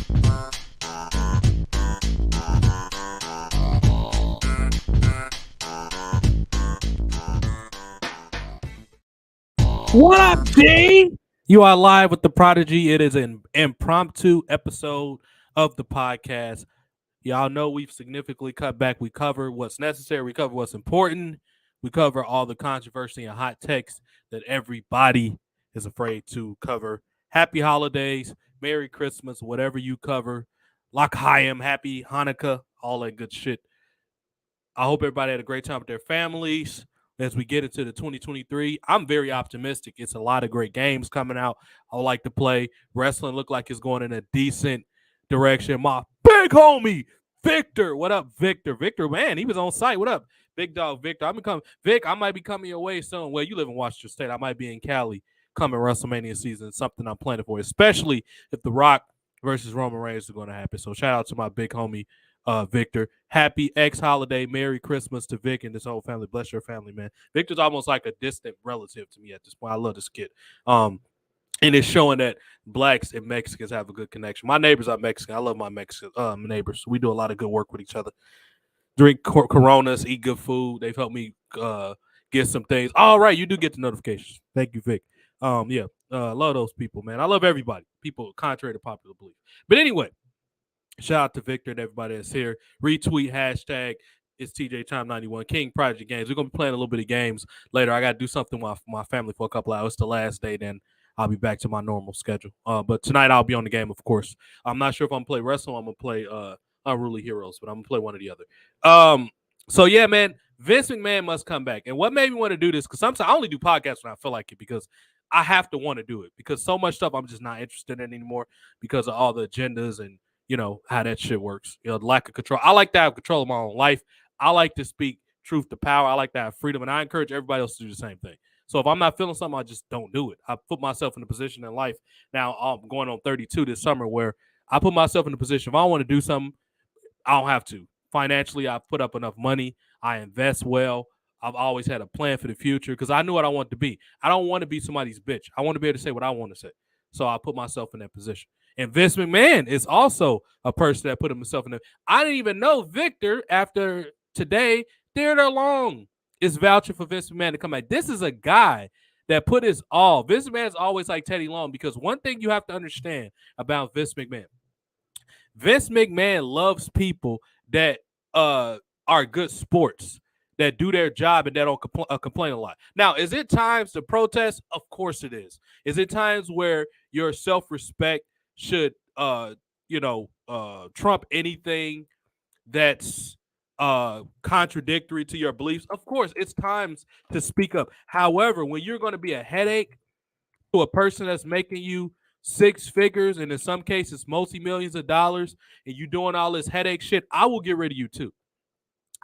What up, D? You are live with the Prodigy. It is an impromptu episode of the podcast. Y'all know we've significantly cut back. We cover what's necessary. We cover what's important. We cover all the controversy and hot takes that everybody is afraid to cover. Happy holidays, Merry Christmas, whatever you cover. L'chaim, Happy Hanukkah, all that good shit. I hope everybody had a great time with their families as we get into the 2023. I'm very optimistic. It's a lot of great games coming out. I like to play. Wrestling look like it's going in a decent direction. My big homie, Victor. What up, Victor? Victor, man, he was on site. What up, big dog Victor? Vic, I might be coming your way soon. Well, you live in Washington State. I might be in Cali coming WrestleMania season. Something I'm planning for, especially if The Rock versus Roman Reigns are going to happen. So shout out to my big homie, Victor. Happy holiday, Merry Christmas to Vic and this whole family. Bless your family, man. Victor's almost like a distant relative to me at this point. I love this kid. And it's showing that blacks and Mexicans have a good connection. My neighbors are Mexican. I love my Mexican neighbors. We do a lot of good work with each other. Drink Coronas, eat good food. They've helped me get some things. All right, you do get the notifications. Thank you, Vic. Love those people, man. I love everybody. People contrary to popular belief. But anyway, shout out to Victor and everybody that's here. Retweet hashtag it's TJ Time 91 King Project Games. We're gonna be playing a little bit of games later. I gotta do something with my family for a couple hours. It's the last day, then I'll be back to my normal schedule. But tonight I'll be on the game, of course. I'm not sure if I'm gonna play wrestling. I'm gonna play Unruly Heroes, but I'm gonna play one or the other. So yeah, man, Vince McMahon must come back. And what made me want to do this, because sometimes I only do podcasts when I feel like it, because I have to want to do it, because so much stuff I'm just not interested in anymore because of all the agendas and how that shit works. The lack of control. I like to have control of my own life. I like to speak truth to power. I like to have freedom, and I encourage everybody else to do the same thing. So if I'm not feeling something, I just don't do it. I put myself in a position in life. Now I'm going on 32 this summer where I put myself in a position. If I want to do something, I don't have to. Financially, I've put up enough money. I invest well. I've always had a plan for the future because I knew what I wanted to be. I don't want to be somebody's bitch. I want to be able to say what I want to say. So I put myself in that position. And Vince McMahon is also a person that put himself in there. I didn't even know Victor, after today, Theodore Long is vouching for Vince McMahon to come back. This is a guy that put his all. Vince McMahon's always like Teddy Long, because one thing you have to understand about Vince McMahon loves people that are good sports, that do their job and that don't complain a lot. Now, is it times to protest? Of course it is. Is it times where your self-respect should, trump anything that's contradictory to your beliefs? Of course, it's times to speak up. However, when you're going to be a headache to a person that's making you six figures and in some cases multi-millions of dollars, and you doing all this headache shit, I will get rid of you too.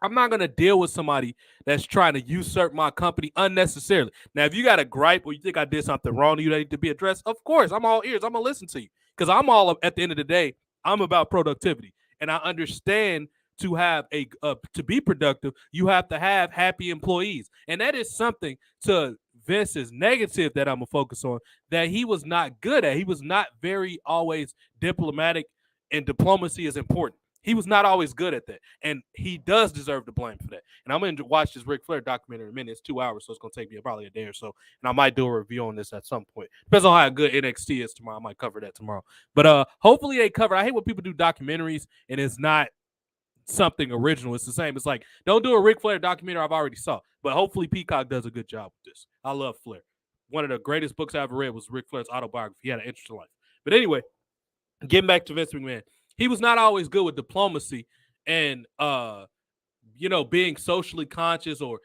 I'm not going to deal with somebody that's trying to usurp my company unnecessarily. Now, if you got a gripe or you think I did something wrong to you that need to be addressed, of course, I'm all ears. I'm going to listen to you, because I'm all, at the end of the day, I'm about productivity. And I understand to have to be productive, you have to have happy employees. And that is something to Vince's negative that I'm going to focus on, that he was not good at. He was not very always diplomatic, and diplomacy is important. He was not always good at that, and he does deserve the blame for that. And I'm going to watch this Ric Flair documentary in a minute. It's 2 hours, so it's going to take me probably a day or so, and I might do a review on this at some point. Depends on how good NXT is tomorrow. I might cover that tomorrow. But hopefully they cover. I hate when people do documentaries and it's not something original. It's the same. It's like, don't do a Ric Flair documentary I've already saw. But hopefully Peacock does a good job with this. I love Flair. One of the greatest books I ever read was Ric Flair's autobiography. He had an interesting life. But anyway, getting back to Vince McMahon. He was not always good with diplomacy and, being socially conscious or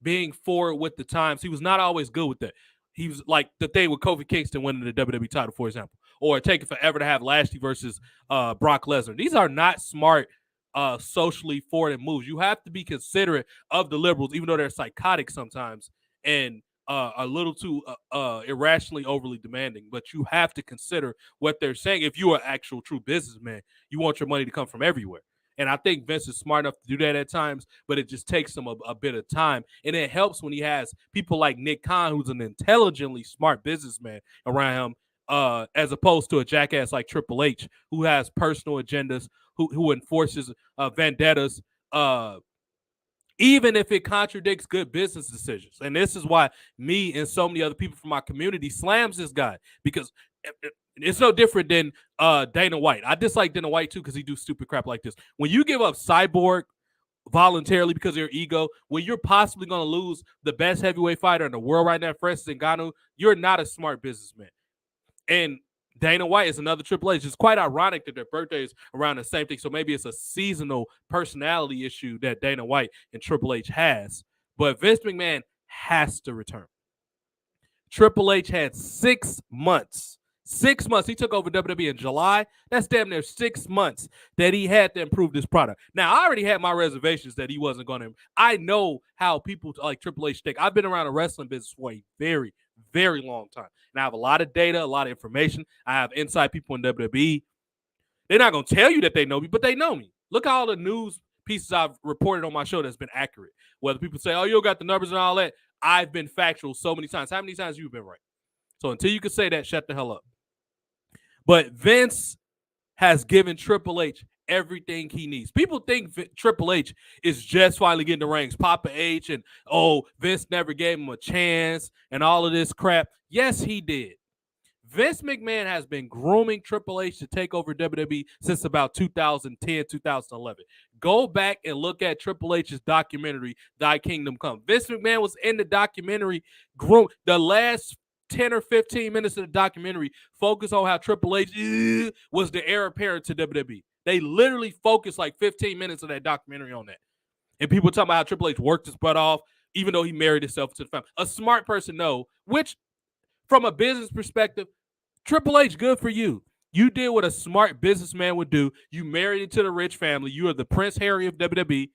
being forward with the times. He was not always good with that. He was like the thing with Kofi Kingston winning the WWE title, for example, or taking forever to have Lashley versus Brock Lesnar. These are not smart, socially forward moves. You have to be considerate of the liberals, even though they're psychotic sometimes and a little too irrationally overly demanding. But you have to consider what they're saying. If you're an actual true businessman, you want your money to come from everywhere. And I think Vince is smart enough to do that at times, but it just takes him a bit of time. And it helps when he has people like Nick Khan, who's an intelligently smart businessman around him, as opposed to a jackass like Triple H, who has personal agendas, who enforces vendettas, even if it contradicts good business decisions. And this is why me and so many other people from my community slams this guy, because it's no different than Dana White. I dislike Dana White too because he do stupid crap like this. When you give up Cyborg voluntarily because of your ego, when you're possibly going to lose the best heavyweight fighter in the world right now, Francis Ngannou, you're not a smart businessman. And Dana White is another Triple H. It's quite ironic that their birthday is around the same thing. So maybe it's a seasonal personality issue that Dana White and Triple H has. But Vince McMahon has to return. Triple H had 6 months. 6 months. He took over WWE in July. That's damn near 6 months that he had to improve this product. Now, I already had my reservations that he wasn't going to. I know how people like Triple H think. I've been around the wrestling business for a very, very long time. And I have a lot of data, a lot of information. I have inside people in WWE. They're not going to tell you that they know me, but they know me. Look at all the news pieces I've reported on my show that's been accurate. Whether people say, oh, you got the numbers and all that, I've been factual so many times. How many times have you been right? So until you can say that, shut the hell up. But Vince has given Triple H everything he needs. People think Triple H is just finally getting the rings. Papa H and, oh, Vince never gave him a chance and all of this crap. Yes, he did. Vince McMahon has been grooming Triple H to take over WWE since about 2010, 2011. Go back and look at Triple H's documentary, Thy Kingdom Come. Vince McMahon was in the documentary. The last 10 or 15 minutes of the documentary focus on how Triple H was the heir apparent to WWE. They literally focused like 15 minutes of that documentary on that. And people talking about how Triple H worked his butt off, even though he married himself to the family. A smart person knows, which from a business perspective, Triple H, good for you. You did what a smart businessman would do. You married into the rich family. You are the Prince Harry of WWE.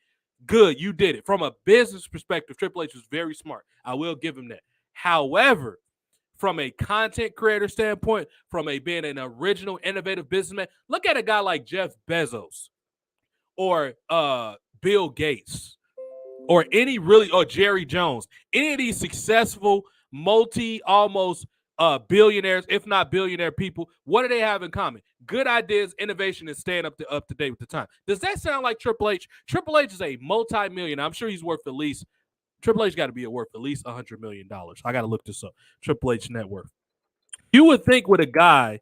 Good, you did it. From a business perspective, Triple H was very smart. I will give him that. However, from a content creator standpoint, from being an original, innovative businessman, look at a guy like Jeff Bezos or Bill Gates or Jerry Jones. Any of these successful, almost billionaires, if not billionaire people, what do they have in common? Good ideas, innovation, and staying up to date with the time. Does that sound like Triple H? Triple H is a multi-millionaire. I'm sure he's worth at least, Triple H got to be worth at least $100 million. I got to look this up. Triple H net worth. You would think with a guy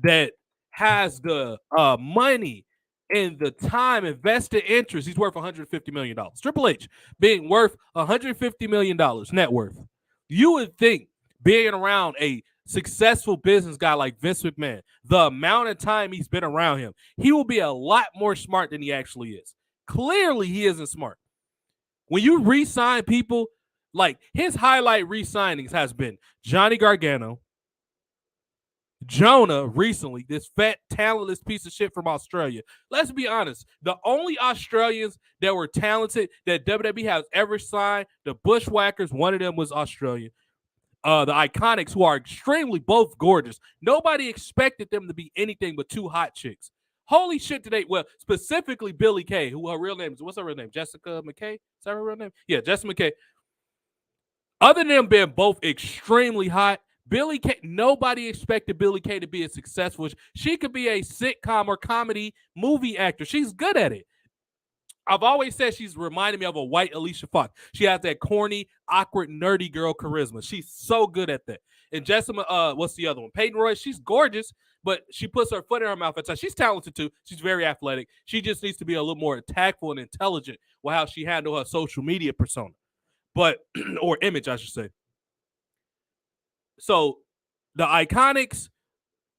that has the money and the time invested interest, he's worth $150 million. Triple H being worth $150 million net worth. You would think being around a successful business guy like Vince McMahon, the amount of time he's been around him, he will be a lot more smart than he actually is. Clearly, he isn't smart. When you re-sign people, like his highlight re-signings has been Johnny Gargano, Jonah recently, this fat, talentless piece of shit from Australia. Let's be honest. The only Australians that were talented that WWE has ever signed, the Bushwhackers, one of them was Australian. The Iconics, who are extremely both gorgeous. Nobody expected them to be anything but two hot chicks. Holy shit today. Well, specifically Billie Kay, who her real name is, what's her real name? Jessica McKay? Is that her real name? Yeah, Jessica McKay. Other than them being both extremely hot, Billie Kay, nobody expected Billie Kay to be as successful. She could be a sitcom or comedy movie actor. She's good at it. I've always said she's reminded me of a white Alicia Fox. She has that corny, awkward, nerdy girl charisma. She's so good at that. And Jessica, what's the other one? Peyton Royce, she's gorgeous, but she puts her foot in her mouth at times. She's talented too. She's very athletic. She just needs to be a little more tactful and intelligent with how she handles her social media persona. But, or image, I should say. So, the Iconics,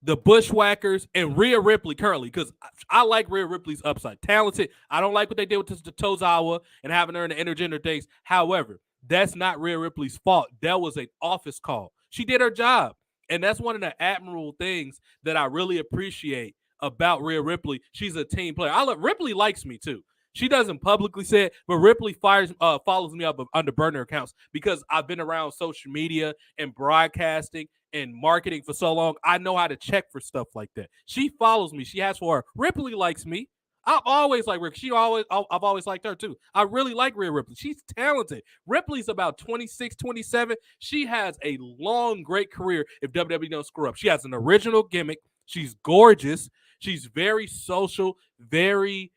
the Bushwhackers, and Rhea Ripley currently, because I like Rhea Ripley's upside. Talented. I don't like what they did with the Tozawa and having her in the intergender things. However, that's not Rhea Ripley's fault. That was an office call. She did her job. And that's one of the admirable things that I really appreciate about Rhea Ripley. She's a team player. Ripley likes me too. She doesn't publicly say it, but Ripley follows me up under burner accounts because I've been around social media and broadcasting and marketing for so long. I know how to check for stuff like that. She follows me. She has for her. Ripley likes me. I've always liked Ripley. I've always liked her too. I really like Rhea Ripley. She's talented. Ripley's about 26, 27. She has a long, great career if WWE don't screw up. She has an original gimmick. She's gorgeous. She's very social, very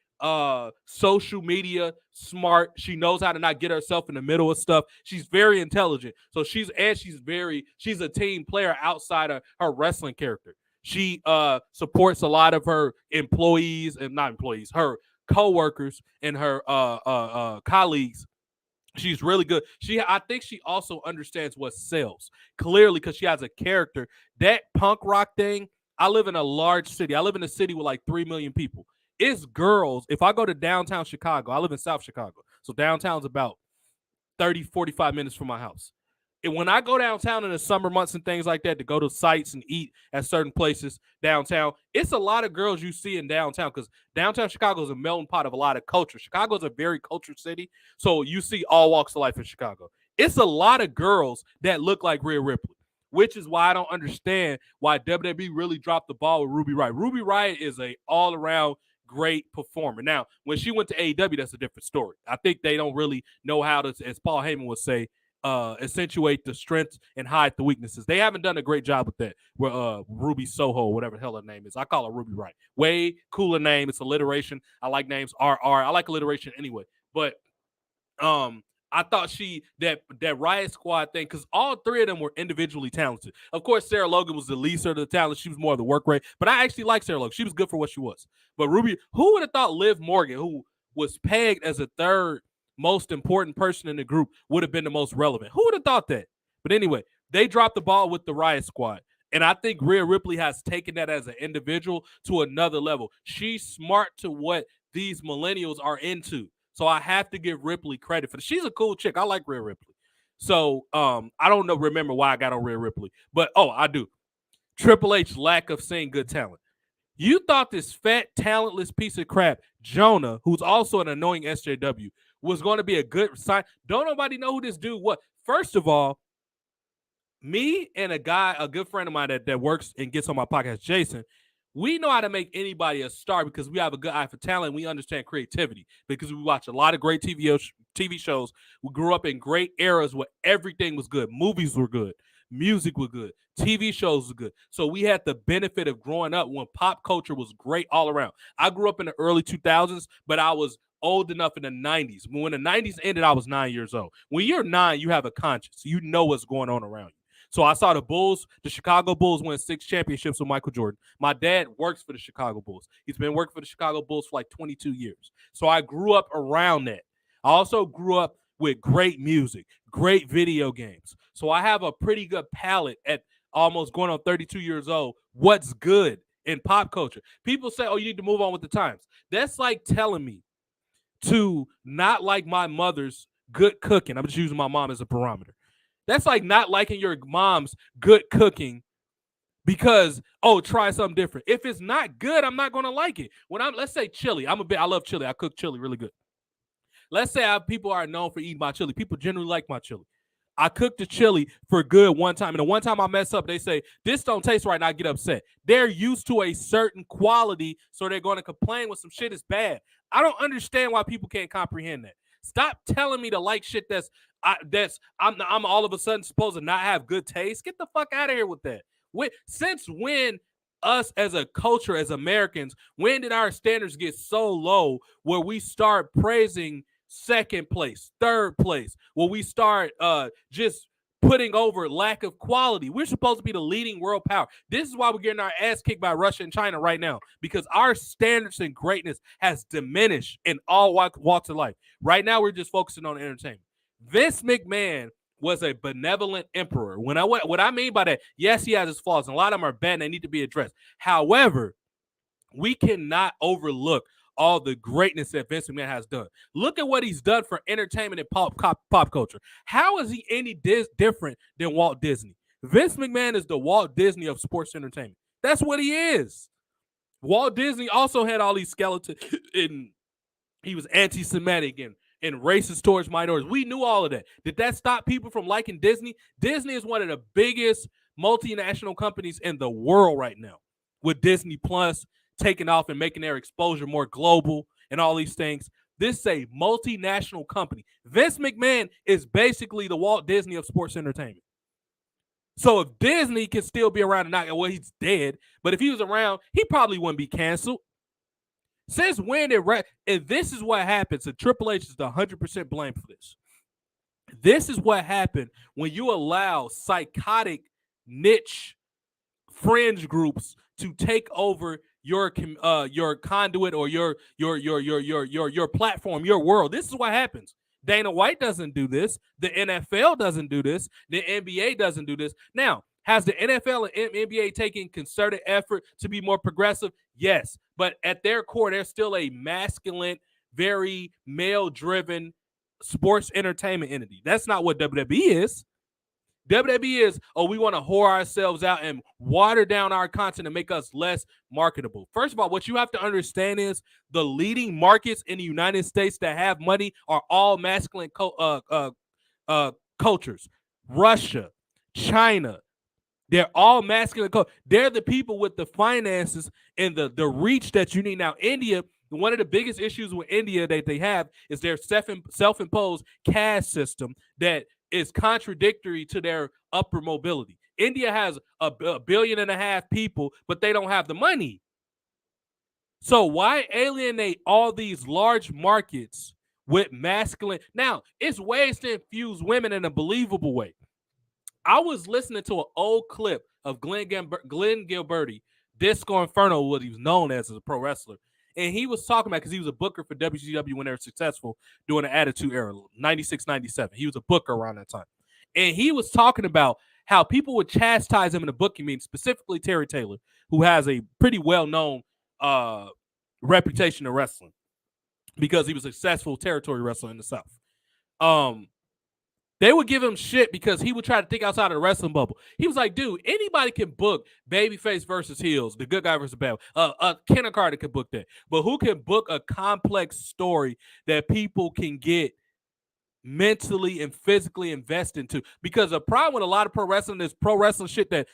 social media smart. She knows how to not get herself in the middle of stuff. She's very intelligent. So she's a team player outside of her wrestling character. She supports a lot of her employees and not employees, her co-workers and her colleagues. She's really good. I think she also understands what sells clearly because she has a character. That punk rock thing. I live in a large city. I live in a city with like 3 million people. It's girls. If I go to downtown Chicago, I live in South Chicago. So downtown's about 30, 45 minutes from my house. And when I go downtown in the summer months and things like that to go to sites and eat at certain places downtown, it's a lot of girls you see in downtown because downtown Chicago is a melting pot of a lot of culture. Chicago is a very cultured city, so you see all walks of life in Chicago. It's a lot of girls that look like Rhea Ripley, which is why I don't understand why WWE really dropped the ball with Ruby Riott. Ruby Riott is a all-around great performer. Now, when she went to AEW, that's a different story. I think they don't really know how to, as Paul Heyman would say, accentuate the strengths and hide the weaknesses. They haven't done a great job with that. Where Ruby Soho, whatever the hell her name is, I call her Ruby Riott. Way cooler name. It's alliteration. I like names. RR. I like alliteration anyway. But I thought that Riot Squad thing, because all three of them were individually talented. Of course, Sarah Logan was the least of the talent. She was more of the work rate. But I actually like Sarah Logan. She was good for what she was. But Ruby, who would have thought Liv Morgan, who was pegged as a third most important person in the group, would have been the most relevant? Who would have thought that? But anyway, they dropped the ball with the Riot Squad. And I think Rhea Ripley has taken that as an individual to another level. She's smart to what these millennials are into. So I have to give Ripley credit for this. She's a cool chick. I like Rhea Ripley. So I don't remember why I got on Rhea Ripley. But, I do. Triple H lack of seeing good talent. You thought this fat, talentless piece of crap, Jonah, who's also an annoying SJW, was going to be a good sign. Don't nobody know who this dude was. First of all, me and a good friend of mine that works and gets on my podcast, Jason, we know how to make anybody a star because we have a good eye for talent. We understand creativity because we watch a lot of great TV shows. We grew up in great eras where everything was good. Movies were good. Music was good. TV shows were good. So we had the benefit of growing up when pop culture was great all around. I grew up in the early 2000s, but I was old enough in the 90s. When the 90s ended, I was 9 years old. When you're 9, you have a conscience. You know what's going on around you. So I saw the Chicago Bulls win 6 championships with Michael Jordan. My dad works for the Chicago Bulls. He's been working for the Chicago Bulls for like 22 years. So I grew up around that. I also grew up with great music, great video games. So I have a pretty good palette at almost going on 32 years old. What's good in pop culture? People say, you need to move on with the times. That's like telling me to not like my mother's good cooking. I'm just using my mom as a barometer. That's like not liking your mom's good cooking because, try something different. If it's not good, I'm not going to like it. Let's say chili. I love chili. I cook chili really good. Let's say people are known for eating my chili. People generally like my chili. I cooked the chili for good one time. And the one time I mess up, they say, this don't taste right, and I get upset. They're used to a certain quality, so they're going to complain when some shit is bad. I don't understand why people can't comprehend that. Stop telling me to like shit I'm all of a sudden supposed to not have good taste. Get the fuck out of here with that. Since when us as a culture, as Americans, when did our standards get so low where we start praising second place, third place, where we start just putting over lack of quality? We're supposed to be the leading world power. This is why we're getting our ass kicked by Russia and China right now, because our standards and greatness has diminished in all walks of life. Right now, we're just focusing on entertainment. Vince McMahon was a benevolent emperor. What I mean by that, yes, he has his flaws, and a lot of them are bad and they need to be addressed. However, we cannot overlook all the greatness that Vince McMahon has done. Look at what he's done for entertainment and pop culture. How is he any different than Walt Disney? Vince McMahon is the Walt Disney of sports entertainment. That's what he is. Walt Disney also had all these skeletons, and he was anti-Semitic and racist towards minorities. We knew all of that. Did that stop people from liking Disney? Disney is one of the biggest multinational companies in the world right now with Disney Plus, taking off and making their exposure more global and all these things. This is a multinational company. Vince McMahon is basically the Walt Disney of sports entertainment. So if Disney can still be around and not, well, he's dead, but if he was around, he probably wouldn't be canceled. Since when and this is what happens, and Triple H is the 100% blame for this. This is what happened when you allow psychotic niche fringe groups to take over your conduit or your platform, your world. This is what happens. Dana White doesn't do this. The NFL doesn't do this. The NBA doesn't do this. Now, has the NFL and NBA taken concerted effort to be more progressive? Yes. But at their core, they're still a masculine, very male-driven sports entertainment entity. That's not what WWE is. WWE is, we want to whore ourselves out and water down our content and make us less marketable. First of all, what you have to understand is the leading markets in the United States that have money are all masculine cultures. Russia, China, they're all masculine. They're the people with the finances and the reach that you need. Now, India, one of the biggest issues with India that they have is their self-imposed caste system that is contradictory to their upper mobility. India has a 1.5 billion people, but they don't have the money. So why alienate all these large markets with masculine? Now, it's ways to infuse women in a believable way. I was listening to an old clip of Glenn Gilberti, Disco Inferno, what he was known as a pro wrestler. And he was talking about, because he was a booker for WCW when they were successful during the Attitude Era, 96, 97. He was a booker around that time. And he was talking about how people would chastise him in the booking meeting, specifically Terry Taylor, who has a pretty well-known reputation in wrestling because he was a successful territory wrestler in the South. They would give him shit because he would try to think outside of the wrestling bubble. He was like, dude, anybody can book babyface versus heels, the good guy versus bad. Kenneth Carter could book that. But who can book a complex story that people can get mentally and physically invested into? Because the problem with a lot of pro wrestling is pro wrestling shit that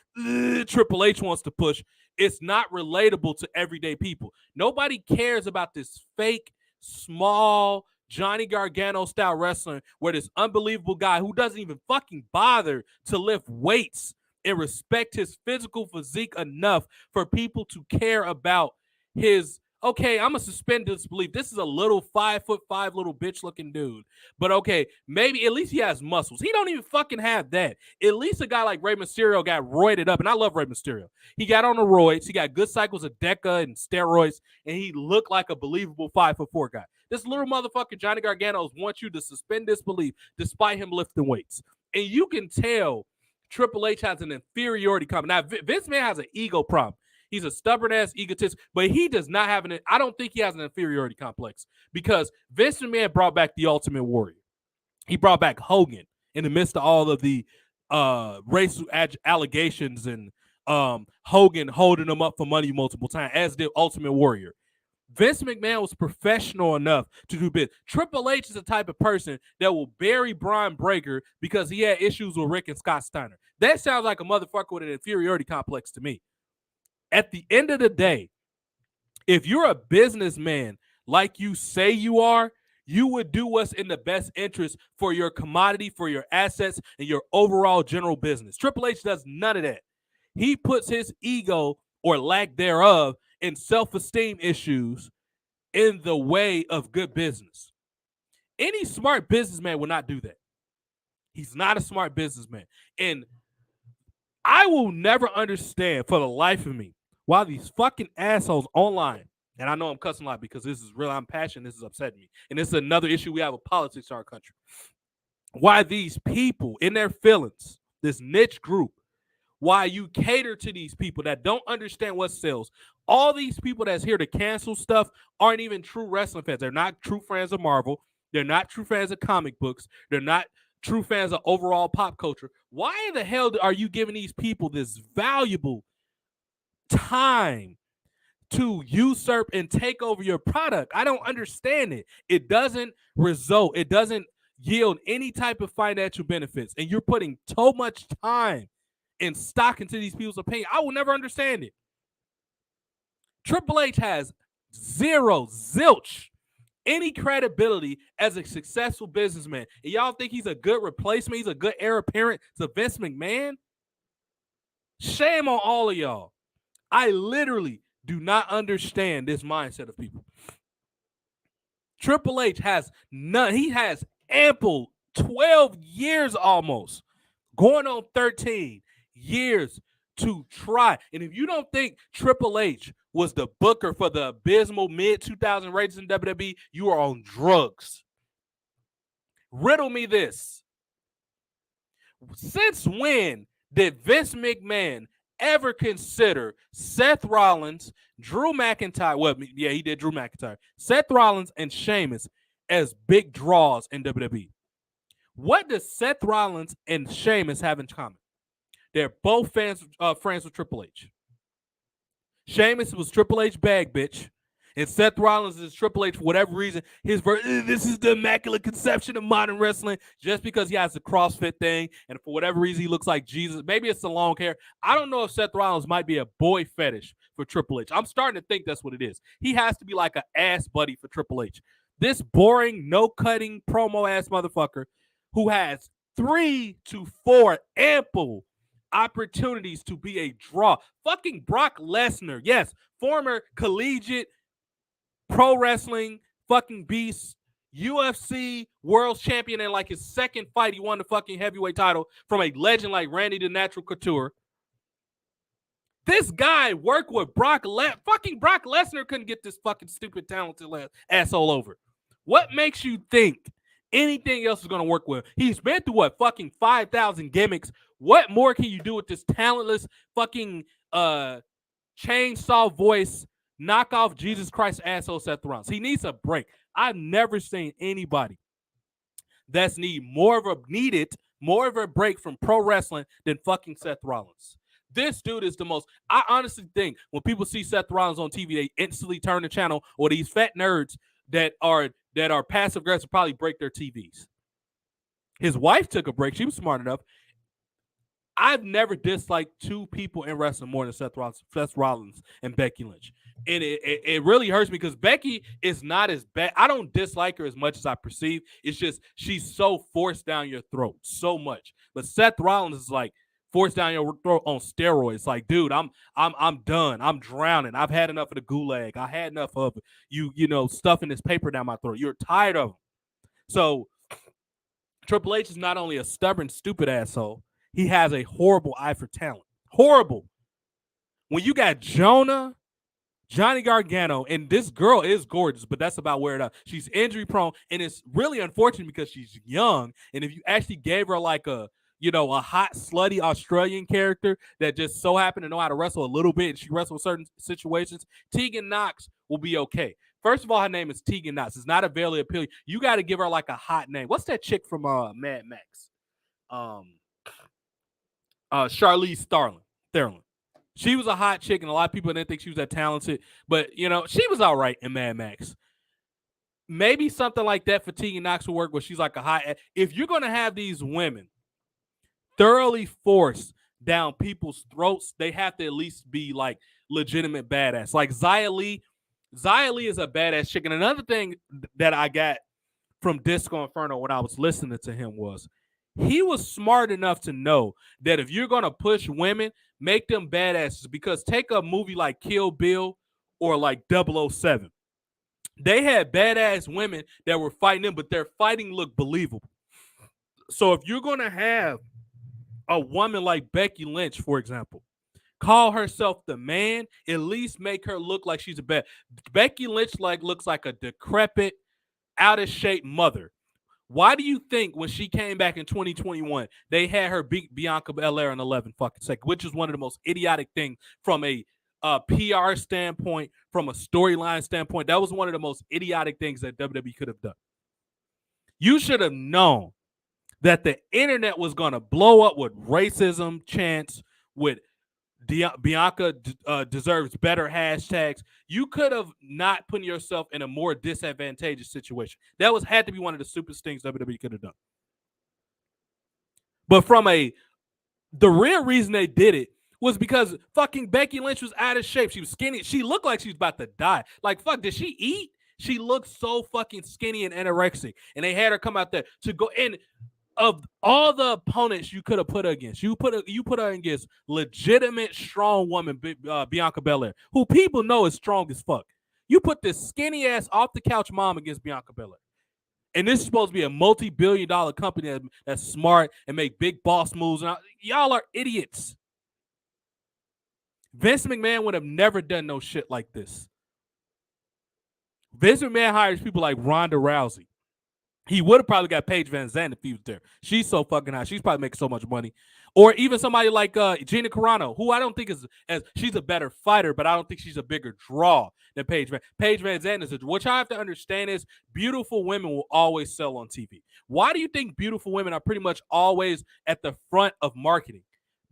Triple H wants to push. It's not relatable to everyday people. Nobody cares about this fake, small Johnny Gargano style wrestling where this unbelievable guy who doesn't even fucking bother to lift weights and respect his physical physique enough for people to care about his, okay, I'm going to suspend disbelief. This is a little 5'5" little bitch looking dude. But okay, maybe at least he has muscles. He don't even fucking have that. At least a guy like Rey Mysterio got roided up. And I love Rey Mysterio. He got on the roids. He got good cycles of Deca and steroids. And he looked like a believable 5'4" guy. This little motherfucker Johnny Gargano wants you to suspend disbelief despite him lifting weights. And you can tell Triple H has an inferiority complex. Now, Vince McMahon has an ego problem. He's a stubborn-ass egotist, but he does not have I don't think he has an inferiority complex because Vince McMahon brought back the Ultimate Warrior. He brought back Hogan in the midst of all of the racial allegations and Hogan holding him up for money multiple times, as did Ultimate Warrior. Vince McMahon was professional enough to do business. Triple H is the type of person that will bury Braun Breaker because he had issues with Rick and Scott Steiner. That sounds like a motherfucker with an inferiority complex to me. At the end of the day, if you're a businessman like you say you are, you would do what's in the best interest for your commodity, for your assets, and your overall general business. Triple H does none of that. He puts his ego or lack thereof and self-esteem issues in the way of good business. Any smart businessman will not do that. He's not a smart businessman. And I will never understand for the life of me why these fucking assholes online, and I know I'm cussing a lot because this is real, I'm passionate, this is upsetting me. And this is another issue we have with politics in our country. Why these people in their feelings, this niche group, why you cater to these people that don't understand what sells. All these people that's here to cancel stuff aren't even true wrestling fans. They're not true fans of Marvel. They're not true fans of comic books. They're not true fans of overall pop culture. Why in the hell are you giving these people this valuable time to usurp and take over your product? I don't understand it. It doesn't yield any type of financial benefits. And you're putting so much time and stock into these people's opinion. I will never understand it. Triple H has zilch any credibility as a successful businessman. And y'all think he's a good replacement? He's a good heir apparent to Vince McMahon? Shame on all of y'all. I literally do not understand this mindset of people. Triple H has none. He has ample 12 years almost, going on 13 years to try. And if you don't think Triple H was the booker for the abysmal mid-2000 ratings in WWE, you are on drugs. Riddle me this. Since when did Vince McMahon ever consider Seth Rollins, Drew McIntyre, well, yeah, he did Drew McIntyre, Seth Rollins and Sheamus as big draws in WWE? What does Seth Rollins and Sheamus have in common? They're both friends with Triple H. Sheamus was Triple H bag bitch, and Seth Rollins is Triple H for whatever reason. This is the immaculate conception of modern wrestling, just because he has the CrossFit thing, and for whatever reason he looks like Jesus. Maybe it's the long hair. I don't know if Seth Rollins might be a boy fetish for Triple H. I'm starting to think that's what it is. He has to be like an ass buddy for Triple H. This boring, no-cutting, promo-ass motherfucker who has 3 to 4 ample opportunities to be a draw. Fucking Brock Lesnar, yes, former collegiate pro wrestling fucking beast, UFC world champion in like his second fight. He won the fucking heavyweight title from a legend like Randy the Natural Couture. This guy worked with fucking Brock Lesnar couldn't get this fucking stupid talented asshole over. What makes you think anything else is going to work with? He's been through what, fucking 5,000 gimmicks. What more can you do with this talentless fucking chainsaw voice, knockoff Jesus Christ asshole Seth Rollins? He needs a break. I've never seen anybody that's needed more of a break from pro wrestling than fucking Seth Rollins. This dude is the most. I honestly think when people see Seth Rollins on TV, they instantly turn the channel, or these fat nerds that are passive aggressive probably break their TVs. His wife took a break. She was smart enough. I've never disliked two people in wrestling more than Seth Rollins and Becky Lynch. And it really hurts me because Becky is not as bad. I don't dislike her as much as I perceive. It's just she's so forced down your throat so much. But Seth Rollins is like forced down your throat on steroids. Like, dude, I'm done. I'm drowning. I've had enough of the gulag. I had enough of you stuffing this paper down my throat. You're tired of him. So Triple H is not only a stubborn, stupid asshole, he has a horrible eye for talent. Horrible. When you got Johnny Gargano, and this girl is gorgeous, but that's about where it is. She's injury prone, and it's really unfortunate because she's young. And if you actually gave her like a hot, slutty Australian character that just so happened to know how to wrestle a little bit, and she wrestles certain situations, Tegan Knox will be okay. First of all, her name is Tegan Knox. It's not a very appealing. You got to give her like a hot name. What's that chick from Mad Max? Charlize Theron. She was a hot chick, and a lot of people didn't think she was that talented. But, she was all right in Mad Max. Maybe something like that for Tegan Knox will work, where she's like a hot. If you're going to have these women thoroughly forced down people's throats, they have to at least be like legitimate badass. Like Xia Li is a badass chick. And another thing that I got from Disco Inferno when I was listening to him was he was smart enough to know that if you're going to push women, make them badasses. Because take a movie like Kill Bill or like 007. They had badass women that were fighting them, but their fighting looked believable. So if you're going to have a woman like Becky Lynch, for example, call herself the man, at least make her look like she's a bad. Becky Lynch looks like a decrepit, out of shape mother. Why do you think when she came back in 2021, they had her beat Bianca Belair in 11 fucking seconds, which is one of the most idiotic things from a PR standpoint, from a storyline standpoint. That was one of the most idiotic things that WWE could have done. You should have known that the internet was going to blow up with racism chants, with Bianca deserves better hashtags. You could have not put yourself in a more disadvantageous situation. That had to be one of the stupidest things WWE could have done. But the real reason they did it was because fucking Becky Lynch was out of shape. She was skinny. She looked like she was about to die. Like, fuck, did she eat? She looked so fucking skinny and anorexic. And they had her come out there to go in. Of all the opponents you could have put her against, you put her against legitimate strong woman, Bianca Belair, who people know is strong as fuck. You put this skinny ass off the couch mom against Bianca Belair. And this is supposed to be a multi-billion-dollar company that's smart and make big boss moves. And y'all are idiots. Vince McMahon would have never done no shit like this. Vince McMahon hires people like Ronda Rousey. He would have probably got Paige Van Zandt if he was there. She's so fucking hot. She's probably making so much money. Or even somebody like Gina Carano, who I don't think is as she's a better fighter, but I don't think she's a bigger draw than Paige Van Zandt is. What y'all have to understand is beautiful women will always sell on TV. Why do you think beautiful women are pretty much always at the front of marketing?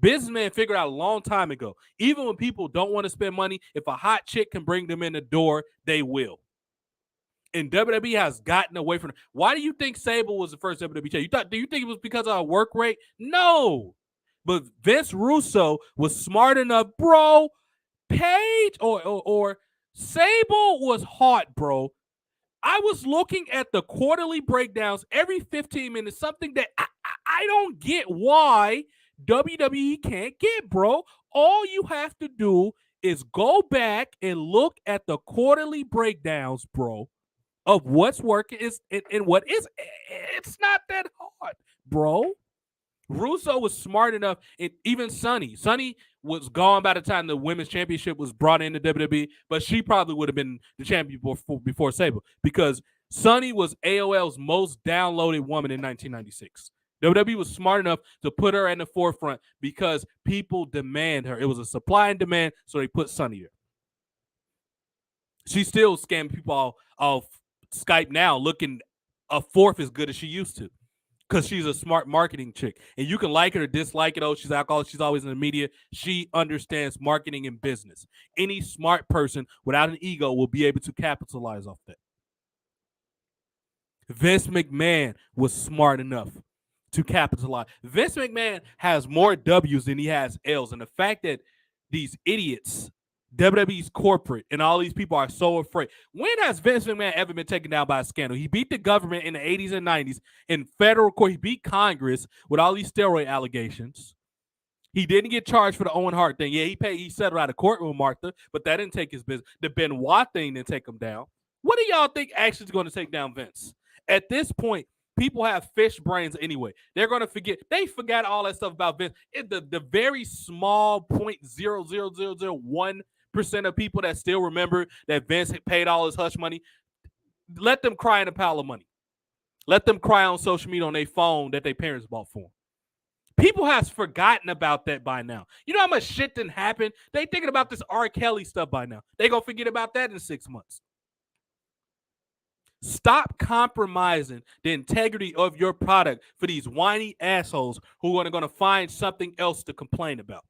Businessmen figured out a long time ago, even when people don't want to spend money, if a hot chick can bring them in the door, they will. And WWE has gotten away from it. Why do you think Sable was the first WWE champ? Do you think it was because of our work rate? No. But Vince Russo was smart enough, bro. Paige or Sable was hot, bro. I was looking at the quarterly breakdowns every 15 minutes, something that I don't get why WWE can't get, bro. All you have to do is go back and look at the quarterly breakdowns, bro, of what's working is and what is. It's not that hard, bro. Russo was smart enough, and even Sunny was gone by the time the women's championship was brought into WWE, but she probably would have been the champion before Sable, because Sunny was AOL's most downloaded woman in 1996. WWE was smart enough to put her in the forefront because people demand her. It was a supply and demand, so they put Sunny there. She's still scamming people off Skype now, looking a fourth as good as she used to, because she's a smart marketing chick. And you can like it or dislike it. Oh, she's alcoholic. She's always in the media. She understands marketing and business. Any smart person without an ego will be able to capitalize off that. Vince McMahon was smart enough to capitalize. Vince McMahon has more W's than he has L's. And the fact that these idiots, WWE's corporate, and all these people are so afraid. When has Vince McMahon ever been taken down by a scandal? He beat the government in the 80s and 90s in federal court. He beat Congress with all these steroid allegations. He didn't get charged for the Owen Hart thing. Yeah, he settled out of court with Martha, but that didn't take his business. The Benoit thing didn't take him down. What do y'all think actually is going to take down Vince? At this point, people have fish brains anyway. They're going to forget. They forgot all that stuff about Vince. The very small 0.00001% of people that still remember that Vince had paid all his hush money, let them cry in a pile of money. Let them cry on social media on their phone that their parents bought for them. People have forgotten about that by now. You know how much shit didn't happen? They thinking about this R. Kelly stuff by now. They going to forget about that in 6 months. Stop compromising the integrity of your product for these whiny assholes who are going to find something else to complain about.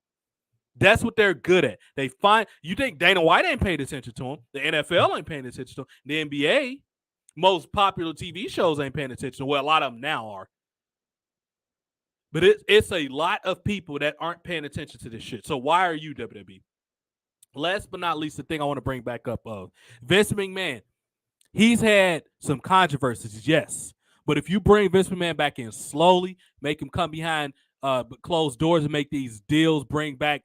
That's what they're good at. They find, you think Dana White ain't paying attention to him. The NFL ain't paying attention to him. The NBA, most popular TV shows ain't paying attention to him. Well, a lot of them now are. But it's a lot of people that aren't paying attention to this shit. So why are you, WWE? Last but not least, the thing I want to bring back up of Vince McMahon. He's had some controversies, yes. But if you bring Vince McMahon back in slowly, make him come behind closed doors and make these deals, bring back,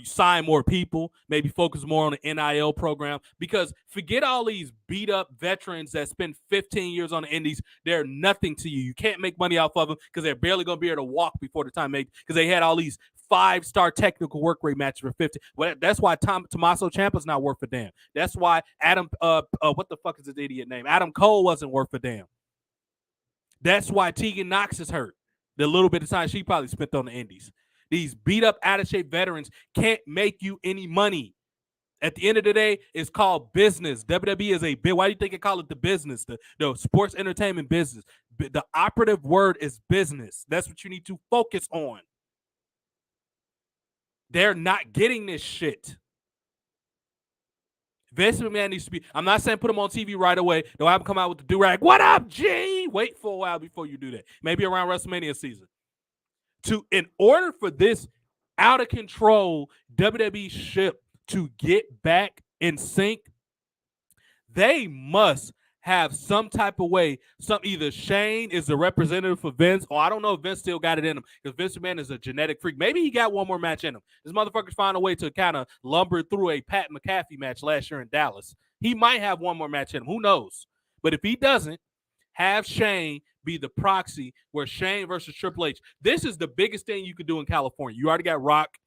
sign more people, maybe focus more on the NIL program, because forget all these beat up veterans that spend 15 years on the indies. They're nothing to you. You can't make money off of them because they're barely going to be able to walk before the time because they had all these 5-star technical work rate matches for 50. Well, that's why Tommaso Ciampa's not worth a damn. That's why Adam, what the fuck is his idiot name? Adam Cole wasn't worth a damn. That's why Tegan Knox is hurt. The little bit of time she probably spent on the indies. These beat up, out of shape veterans can't make you any money. At the end of the day, it's called business. WWE is a big. Why do you think they call it the business? The sports entertainment business. The operative word is business. That's what you need to focus on. They're not getting this shit. Vince McMahon needs to be. I'm not saying put him on TV right away. Don't have him come out with the do-rag. What up, G? Wait for a while before you do that. Maybe around WrestleMania season. In order for this out of control WWE ship to get back in sync, they must have some type of way. Either Shane is the representative for Vince, or I don't know if Vince still got it in him, because Vince McMahon is a genetic freak. Maybe he got one more match in him. This motherfucker's found a way to kind of lumber through a Pat McAfee match last year in Dallas. He might have one more match in him. Who knows? But if he doesn't, have Shane be the proxy where Shane versus Triple H. This is the biggest thing you could do in California. You already got Rock,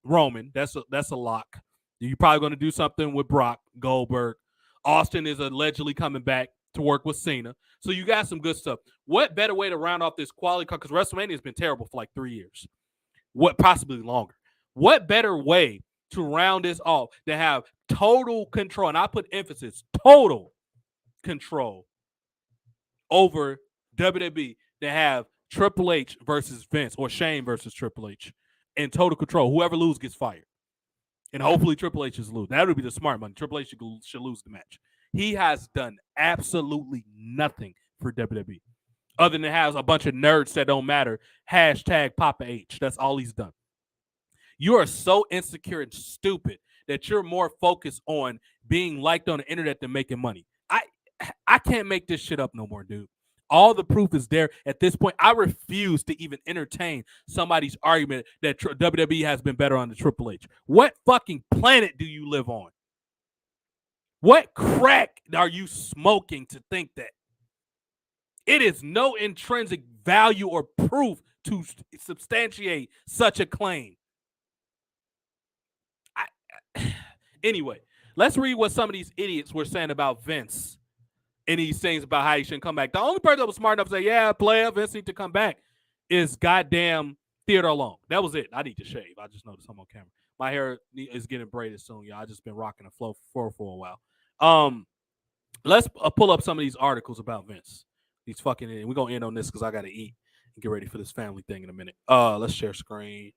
Roman. That's a lock. You're probably going to do something with Brock, Goldberg. Austin is allegedly coming back to work with Cena. So you got some good stuff. What better way to round off this quality card? Because WrestleMania has been terrible for like 3 years. What, possibly longer. What better way to round this off than have total control, and I put emphasis, total control over WWE, to have Triple H versus Vince, or Shane versus Triple H, in total control. Whoever loses gets fired. And hopefully Triple H is lose. That would be the smart money. Triple H should lose the match. He has done absolutely nothing for WWE other than has a bunch of nerds that don't matter. Hashtag Papa H. That's all he's done. You are so insecure and stupid that you're more focused on being liked on the internet than making money. I can't make this shit up no more, dude. All the proof is there at this point. I refuse to even entertain somebody's argument that WWE has been better on the Triple H. What fucking planet do you live on? What crack are you smoking to think that? It is no intrinsic value or proof to substantiate such a claim. Anyway, let's read what some of these idiots were saying about Vince and these things about how he shouldn't come back. The only person that was smart enough to say, yeah, player, Vince need to come back, is goddamn Theodore Long. That was it. I need to shave. I just noticed I'm on camera. My hair is getting braided soon, y'all. I just been rocking a flow for a while. Let's pull up some of these articles about Vince. These fucking, we're going to end on this because I got to eat and get ready for this family thing in a minute. Let's share screen.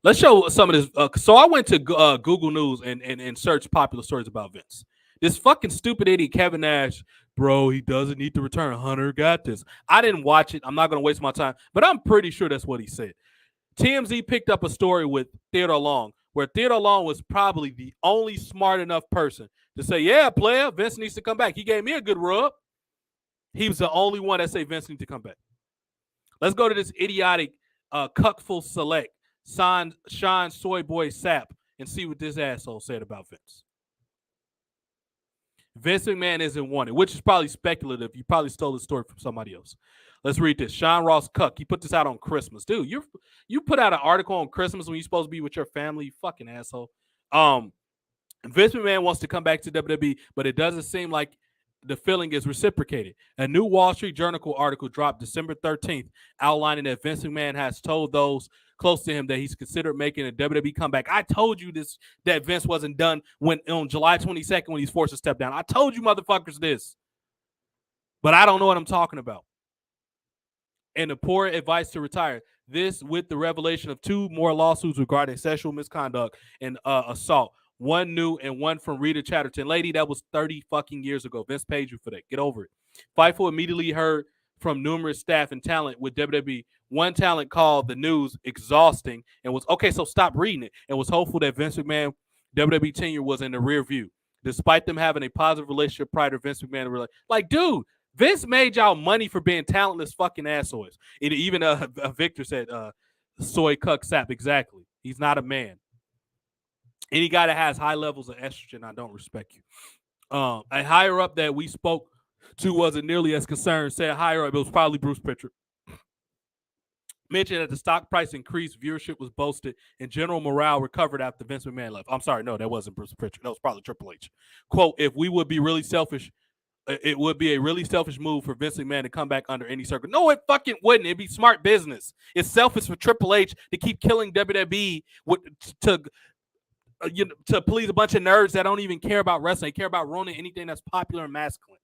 Let's show some of this. So I went to Google News and searched popular stories about Vince. This fucking stupid idiot, Kevin Nash, bro, he doesn't need to return. Hunter got this. I didn't watch it. I'm not going to waste my time, but I'm pretty sure that's what he said. TMZ picked up a story with Theodore Long, where Theodore Long was probably the only smart enough person to say, yeah, player, Vince needs to come back. He gave me a good rub. He was the only one that said Vince needs to come back. Let's go to this idiotic cuckful select, Sean Soyboy Sap, and see what this asshole said about Vince. Vince McMahon isn't wanted, which is probably speculative. You probably stole the story from somebody else. Let's read this. Sean Ross Cuck. He put this out on Christmas. Dude, you put out an article on Christmas when you're supposed to be with your family, you fucking asshole. Vince McMahon wants to come back to WWE, but it doesn't seem like the feeling is reciprocated. A new Wall Street Journal article dropped December 13th, outlining that Vince McMahon has told those close to him that he's considered making a WWE comeback. I told you this, that Vince wasn't done when on July 22nd when he's forced to step down. I told you motherfuckers this, but I don't know what I'm talking about. And the poor advice to retire. This with the revelation of 2 more lawsuits regarding sexual misconduct and assault. One new and one from Rita Chatterton. Lady, that was 30 fucking years ago. Vince paid you for that. Get over it. Fightful immediately heard from numerous staff and talent with WWE. One talent called the news exhausting and was, okay, so stop reading it, and was hopeful that Vince McMahon WWE tenure was in the rear view. Despite them having a positive relationship prior to Vince McMahon, like, dude, Vince made y'all money for being talentless fucking assholes. And even Victor said, soy cuck sap, exactly. He's not a man. Any guy that has high levels of estrogen, I don't respect you. A higher up that we spoke to wasn't nearly as concerned, said higher up, it was probably Bruce Pritchard. Mentioned that the stock price increased, viewership was boosted, and general morale recovered after Vince McMahon left. I'm sorry, no, that wasn't Bruce Pritchard. That was probably Triple H. Quote, if we would be really selfish, it would be a really selfish move for Vince McMahon to come back under any circle. No, it fucking wouldn't. It'd be smart business. It's selfish for Triple H to keep killing WWE to please a bunch of nerds that don't even care about wrestling. They care about ruining anything that's popular and masculine.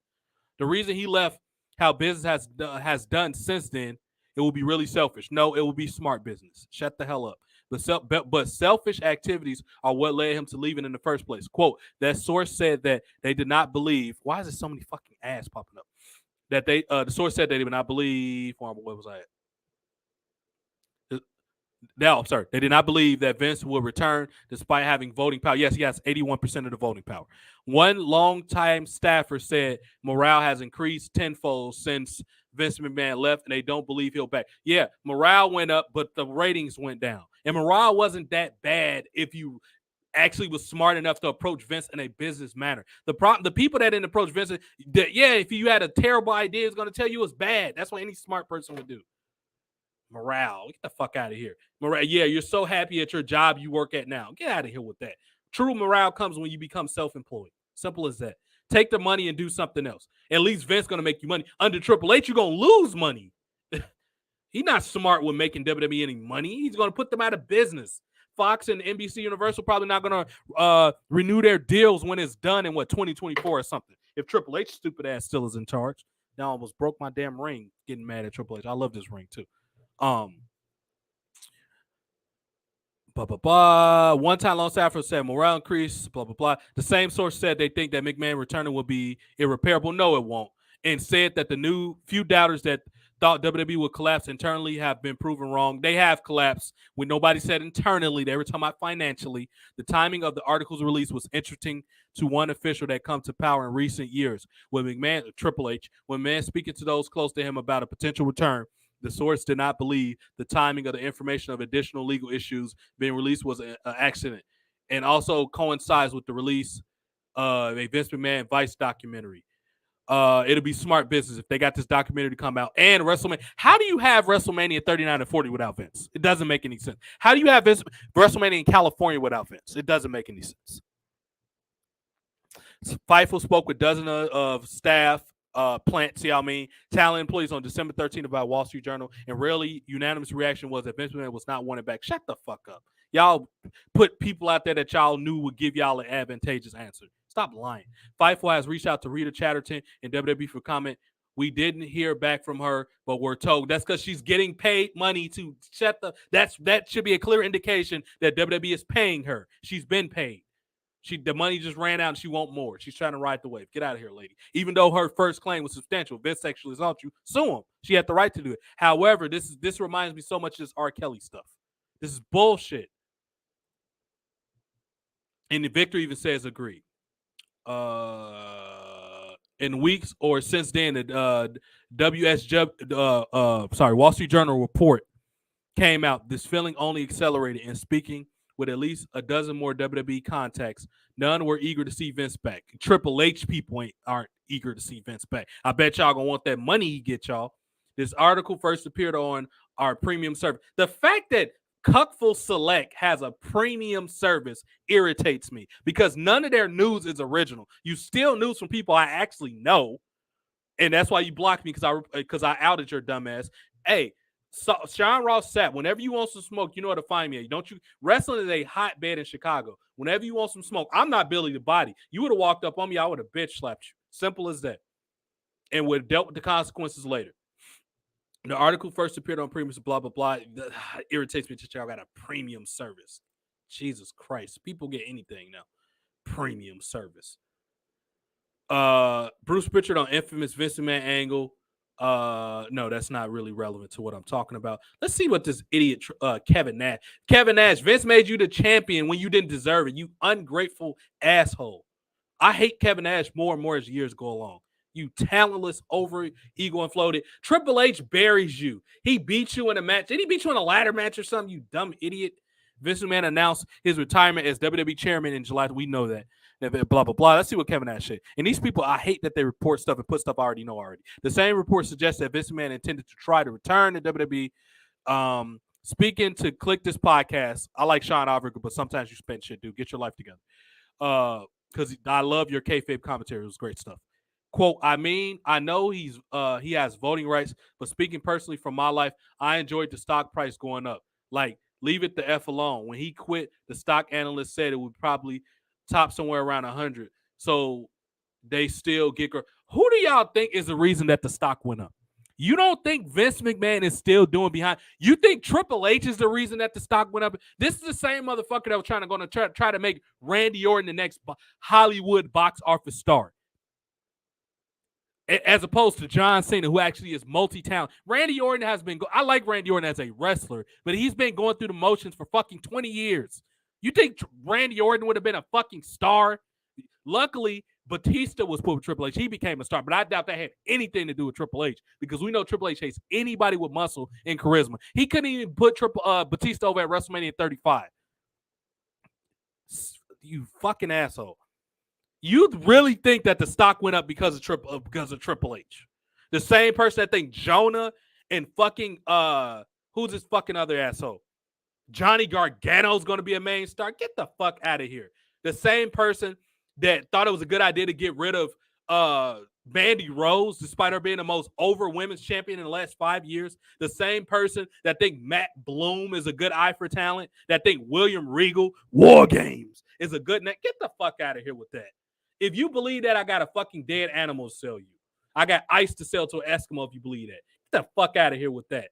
The reason he left how business has done since then, it will be really selfish. No, it will be smart business. Shut the hell up. But selfish activities are what led him to leaving in the first place. Quote, that source said that they did not believe. Why is there so many fucking ass popping up? That the source said they did not believe. What was I at? They did not believe that Vince would return despite having voting power. Yes, he has 81% of the voting power. One longtime staffer said morale has increased tenfold since Vince McMahon left, and they don't believe he'll back. Yeah, morale went up, but the ratings went down. And morale wasn't that bad if you actually was smart enough to approach Vince in a business manner. The people that didn't approach Vince, if you had a terrible idea, it's going to tell you it's bad. That's what any smart person would do. Morale, get the fuck out of here. Morale, yeah, you're so happy at your job you work at now. Get out of here with that. True morale comes when you become self-employed. Simple as that. Take the money and do something else. At least Vince's going to make you money. Under Triple H, you're going to lose money. He's not smart with making WWE any money. He's going to put them out of business. Fox and NBC Universal probably not going to renew their deals when it's done in 2024 or something. If Triple H stupid ass still is in charge. Now I almost broke my damn ring getting mad at Triple H. I love this ring too. One time lone staffer said morale increase, blah, blah, blah. The same source said they think that McMahon returning will be irreparable. No, it won't. And said that the few doubters that thought WWE would collapse internally have been proven wrong. They have collapsed. When nobody said internally, they were talking about financially. The timing of the article's release was interesting to one official that come to power in recent years. When Triple H, when McMahon speaking to those close to him about a potential return, the source did not believe the timing of the information of additional legal issues being released was an accident, and also coincides with the release of a Vince McMahon Vice documentary. It'll be smart business if they got this documentary to come out and WrestleMania. How do you have WrestleMania 39 and 40 without Vince? It doesn't make any sense. How do you have WrestleMania in California without Vince? It doesn't make any sense. Fightful spoke with dozens of staff, talent employees on December 13th about Wall Street Journal, and really unanimous reaction was that Vince McMahon was not wanted back. Shut the fuck up. Y'all put people out there that y'all knew would give y'all an advantageous answer. Stop lying. Fightful has reached out to Rita Chatterton and WWE for comment. We didn't hear back from her, but we're told that's because she's getting paid money to that should be a clear indication that WWE is paying her. She's been paid. The money just ran out and she want more. She's trying to ride the wave. Get out of here, lady. Even though her first claim was substantial, Vince sexually assaulted you, sue him. She had the right to do it. However, this reminds me so much of this R. Kelly stuff. This is bullshit. And Victor even says agreed. In weeks or since then, the Wall Street Journal report came out. This feeling only accelerated, and speaking with at least a dozen more WWE contacts, none were eager to see Vince back. Triple H people aren't eager to see Vince back. I bet y'all gonna want that money he get y'all. This article first appeared on our premium service. The fact that Cuckful Select has a premium service irritates me because none of their news is original. You steal news from people I actually know, and that's why you blocked me because I outed your dumbass. Hey, so Sean Ross Sapp, whenever you want some smoke, you know how to find me. Don't you? Wrestling is a hotbed in Chicago. Whenever you want some smoke, I'm not Billy the Body. You would have walked up on me, I would have bitch slapped you. Simple as that. And would have dealt with the consequences later. The article first appeared on premium, blah, blah, blah. It irritates me that y'all got a premium service. Jesus Christ. People get anything now. Premium service. Bruce Pritchard on infamous Vince McMahon angle. No, that's not really relevant to what I'm talking about. Let's see what this idiot Kevin Nash. Kevin Nash, Vince made you the champion when you didn't deserve it. You ungrateful asshole. I hate Kevin Nash more and more as years go along. You talentless, over ego inflated. Triple H buries you. He beat you in a match. Did he beat you in a ladder match or something? You dumb idiot. Vince McMahon announced his retirement as WWE chairman in July. We know that. Blah, blah, blah. Let's see what Kevin Nash said. And these people, I hate that they report stuff and put stuff I already know already. The same report suggests that Vince McMahon intended to try to return to WWE. Speaking to Click This Podcast, I like Sean Oliver, but sometimes you spend shit, dude. Get your life together. Because I love your kayfabe commentary. It was great stuff. Quote, I mean, I know he has voting rights, but speaking personally from my life, I enjoyed the stock price going up. Like, leave it the F alone. When he quit, the stock analyst said it would probably top somewhere around 100. So they still get. Who do y'all think is the reason that the stock went up? You don't think Vince McMahon is still doing behind? You think Triple H is the reason that the stock went up? This is the same motherfucker that was trying to try to make Randy Orton the next Hollywood box office star. as opposed to John Cena, who actually is multi-talented. Randy Orton has been. I like Randy Orton as a wrestler, but he's been going through the motions for fucking 20 years. You think Randy Orton would have been a fucking star? Luckily, Batista was put with Triple H. He became a star, but I doubt that had anything to do with Triple H because we know Triple H hates anybody with muscle and charisma. He couldn't even put Batista over at WrestleMania 35. You fucking asshole. You really think that the stock went up because of Triple H? The same person that think Jonah and fucking who's this fucking other asshole? Johnny Gargano's going to be a main star. Get the fuck out of here. The same person that thought it was a good idea to get rid of Mandy Rose, despite her being the most over women's champion in the last 5 years. The same person that think Matt Bloom is a good eye for talent, that think William Regal, War Games, is a good name. Get the fuck out of here with that. If you believe that, I got a fucking dead animal to sell you. I got ice to sell to an Eskimo if you believe that. Get the fuck out of here with that.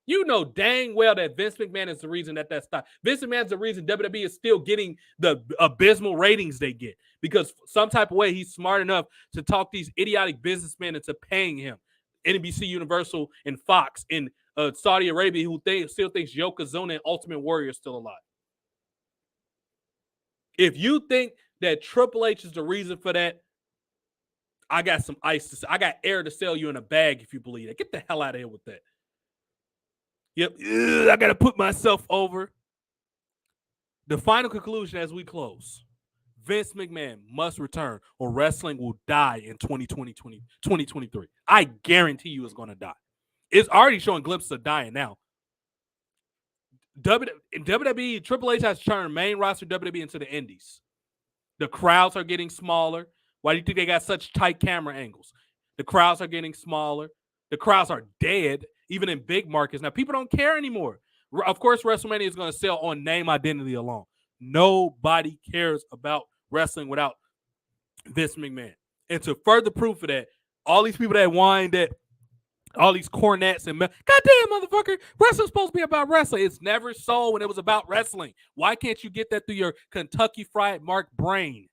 You know dang well that Vince McMahon is the reason that stopped. Vince McMahon's the reason WWE is still getting the abysmal ratings they get because some type of way he's smart enough to talk these idiotic businessmen into paying him. NBC Universal and Fox in Saudi Arabia who still thinks Yokozuna and Ultimate Warrior are still alive. If you think that Triple H is the reason for that, I got some ice to sell. I got air to sell you in a bag if you believe that. Get the hell out of here with that. Yep, I got to put myself over. The final conclusion as we close. Vince McMahon must return or wrestling will die in 2023. I guarantee you it's going to die. It's already showing glimpses of dying now. In WWE, Triple H has turned main roster WWE into the indies. The crowds are getting smaller. Why do you think they got such tight camera angles? The crowds are getting smaller. The crowds are dead, even in big markets. Now, people don't care anymore. Of course, WrestleMania is going to sell on name identity alone. Nobody cares about wrestling without Vince McMahon. And to further proof of that, all these people that whine that all these cornets and goddamn motherfucker, wrestling's supposed to be about wrestling. It's never so when it was about wrestling. Why can't you get that through your Kentucky Fried Mark brain?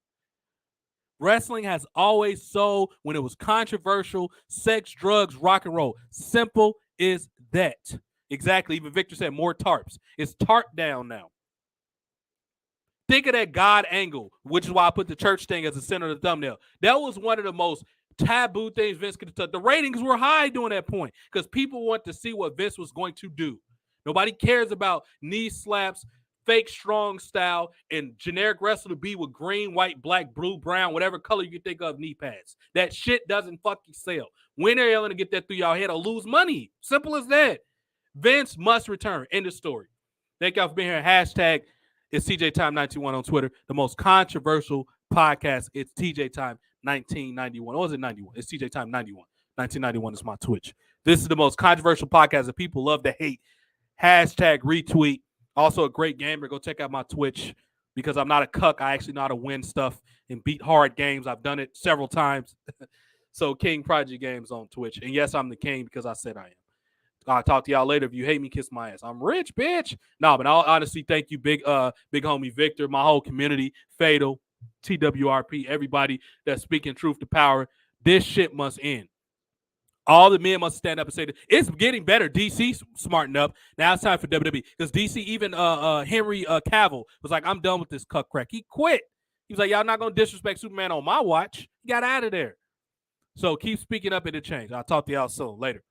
Wrestling has always sold when it was controversial, sex, drugs, rock and roll. Simple is that. Exactly. Even Victor said more tarps. It's tarp down now. Think of that God angle, which is why I put the church thing as the center of the thumbnail. That was one of the most taboo things Vince could have done. The ratings were high during that point because people want to see what Vince was going to do. Nobody cares about knee slaps, fake strong style, and generic wrestler to be with green, white, black, blue, brown, whatever color you think of knee pads. That shit doesn't fucking sell. When are y'all going to get that through y'all head or lose money? Simple as that. Vince must return. End of story. Thank y'all for being here. Hashtag it's TJ Time 91 on Twitter. The most controversial podcast. It's TJ Time 1991. Or was it 91? It's TJ Time 91. 1991 is my Twitch. This is the most controversial podcast that people love to hate. Hashtag retweet. Also a great gamer. Go check out my Twitch because I'm not a cuck. I actually know how to win stuff and beat hard games. I've done it several times. So King Prodigy Games on Twitch. And yes, I'm the king because I said I am. I'll talk to y'all later. If you hate me, kiss my ass. I'm rich, bitch. No, but I'll honestly thank you, big homie Victor, my whole community, Fatal, TWRP, everybody that's speaking truth to power. This shit must end. All the men must stand up and say that it's getting better. DC smartened up. Now it's time for WWE. Because DC, even Henry Cavill was like, I'm done with this cuck crack. He quit. He was like, y'all not going to disrespect Superman on my watch. He got out of there. So keep speaking up and it change. I'll talk to y'all soon. Later.